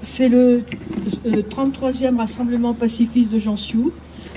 C'est le 33e rassemblement pacifiste de Jansiou.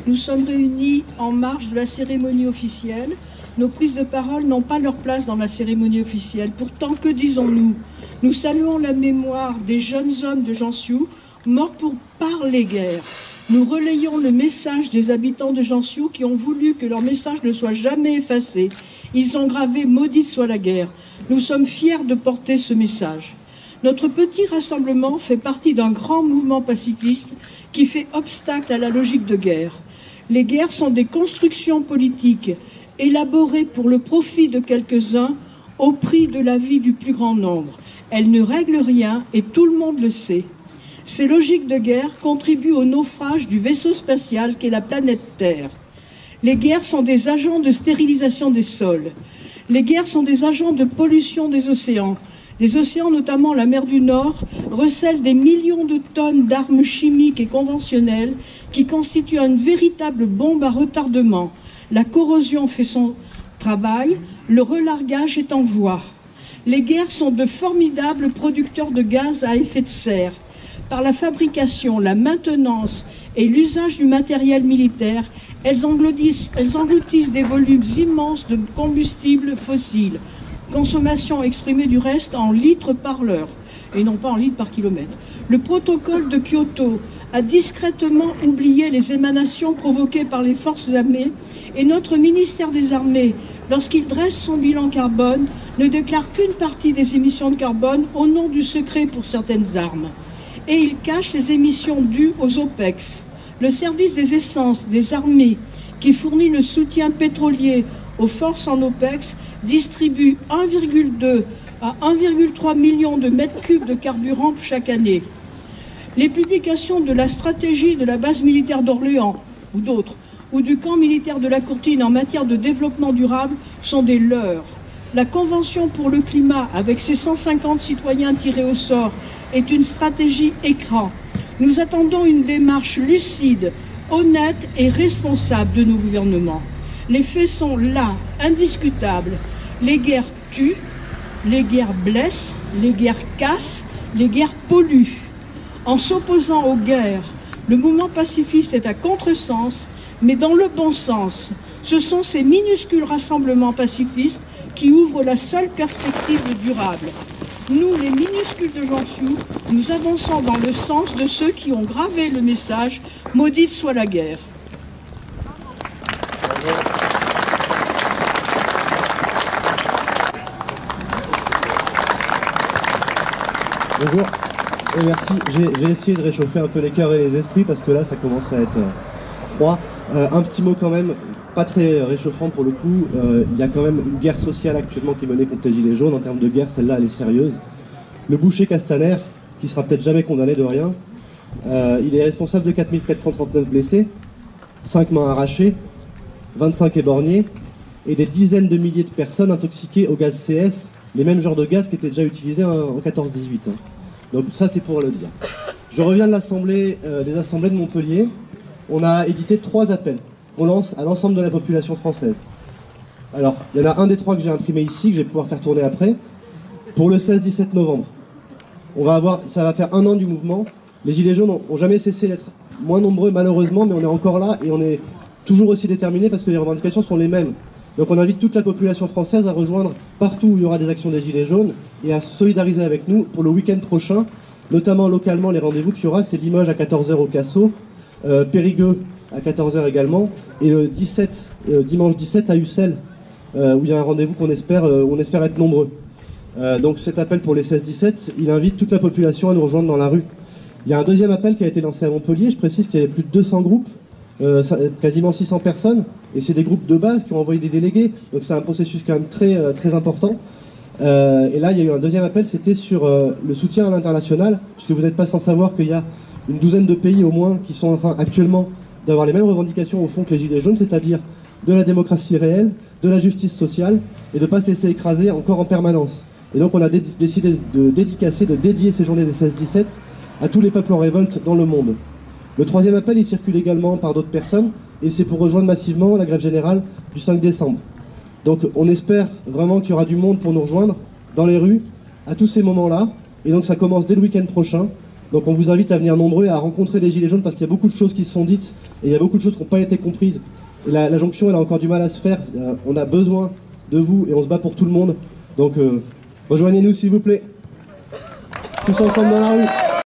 Nous sommes réunis en marge de la cérémonie officielle. Nos prises de parole n'ont pas leur place dans la cérémonie officielle. Pourtant, que disons-nous? Nous saluons la mémoire des jeunes hommes de Jansiou morts par les guerres. Nous relayons le message des habitants de Jansiou qui ont voulu que leur message ne soit jamais effacé. Ils ont gravé « Maudite soit la guerre ». Nous sommes fiers de porter ce message. Notre petit rassemblement fait partie d'un grand mouvement pacifiste qui fait obstacle à la logique de guerre. Les guerres sont des constructions politiques élaborées pour le profit de quelques-uns au prix de la vie du plus grand nombre. Elles ne règlent rien et tout le monde le sait. Ces logiques de guerre contribuent au naufrage du vaisseau spatial qu'est la planète Terre. Les guerres sont des agents de stérilisation des sols. Les guerres sont des agents de pollution des océans. Les océans, notamment la mer du Nord, recèlent des millions de tonnes d'armes chimiques et conventionnelles qui constituent une véritable bombe à retardement. La corrosion fait son travail, le relargage est en voie. Les guerres sont de formidables producteurs de gaz à effet de serre. Par la fabrication, la maintenance et l'usage du matériel militaire, elles engloutissent des volumes immenses de combustibles fossiles. Consommation exprimée du reste en litres par l'heure, et non pas en litres par kilomètre. Le protocole de Kyoto a discrètement oublié les émanations provoquées par les forces armées, et notre ministère des Armées, lorsqu'il dresse son bilan carbone, ne déclare qu'une partie des émissions de carbone au nom du secret pour certaines armes. Et il cache les émissions dues aux OPEX. Le service des essences des armées, qui fournit le soutien pétrolier aux forces en OPEX, distribue 1,2 à 1,3 million de mètres cubes de carburant chaque année. Les publications de la stratégie de la base militaire d'Orléans, ou d'autres, ou du camp militaire de la Courtine en matière de développement durable sont des leurres. La Convention pour le climat, avec ses 150 citoyens tirés au sort, est une stratégie écran. Nous attendons une démarche lucide, honnête et responsable de nos gouvernements. Les faits sont là, indiscutables. Les guerres tuent, les guerres blessent, les guerres cassent, les guerres polluent. En s'opposant aux guerres, le mouvement pacifiste est à contresens, mais dans le bon sens. Ce sont ces minuscules rassemblements pacifistes qui ouvrent la seule perspective durable. Nous, les minuscules de Jansiou, nous avançons dans le sens de ceux qui ont gravé le message « Maudite soit la guerre ». Bonjour et merci. J'ai essayé de réchauffer un peu les cœurs et les esprits parce que là ça commence à être froid. Un petit mot quand même, pas très réchauffant pour le coup. Il y a quand même une guerre sociale actuellement qui est menée contre les Gilets jaunes. En termes de guerre, celle-là elle est sérieuse. Le boucher Castaner, qui sera peut-être jamais condamné de rien, il est responsable de 4439 blessés, 5 mains arrachées, 25 éborgnés et des dizaines de milliers de personnes intoxiquées au gaz CS, les mêmes genres de gaz qui étaient déjà utilisés en 14-18. Donc ça c'est pour le dire. Je reviens de l'Assemblée, des assemblées de Montpellier. On a édité 3 appels qu'on lance à l'ensemble de la population française. Alors, il y en a un des 3 que j'ai imprimé ici, que je vais pouvoir faire tourner après, pour le 16-17 novembre. Ça va faire 1 an du mouvement. Les Gilets jaunes n'ont jamais cessé d'être moins nombreux malheureusement, mais on est encore là et on est toujours aussi déterminés parce que les revendications sont les mêmes. Donc on invite toute la population française à rejoindre partout où il y aura des actions des Gilets jaunes et à se solidariser avec nous pour le week-end prochain, notamment localement les rendez-vous qu'il y aura, c'est Limoges à 14h au Cassot, Périgueux à 14h également, et le dimanche 17 à Ussel, où il y a un rendez-vous qu'on espère, on espère être nombreux. Donc cet appel pour les 16-17, il invite toute la population à nous rejoindre dans la rue. Il y a un deuxième appel qui a été lancé à Montpellier, je précise qu'il y avait plus de 200 groupes, quasiment 600 personnes, et c'est des groupes de base qui ont envoyé des délégués, donc c'est un processus quand même très important. Et là il y a eu un deuxième appel, c'était sur le soutien à l'international, puisque vous n'êtes pas sans savoir qu'il y a une douzaine de pays au moins qui sont en train actuellement d'avoir les mêmes revendications au fond que les Gilets jaunes, c'est-à-dire de la démocratie réelle, de la justice sociale, et de ne pas se laisser écraser encore en permanence. Et donc on a décidé de dédier ces journées des 16-17 à tous les peuples en révolte dans le monde. Le troisième appel, il circule également par d'autres personnes, et c'est pour rejoindre massivement la grève générale du 5 décembre. Donc on espère vraiment qu'il y aura du monde pour nous rejoindre dans les rues à tous ces moments-là, et donc ça commence dès le week-end prochain. Donc on vous invite à venir nombreux et à rencontrer les Gilets jaunes parce qu'il y a beaucoup de choses qui se sont dites et il y a beaucoup de choses qui n'ont pas été comprises. Et la jonction, elle a encore du mal à se faire. On a besoin de vous et on se bat pour tout le monde. Donc rejoignez-nous s'il vous plaît. Tous ensemble dans la rue.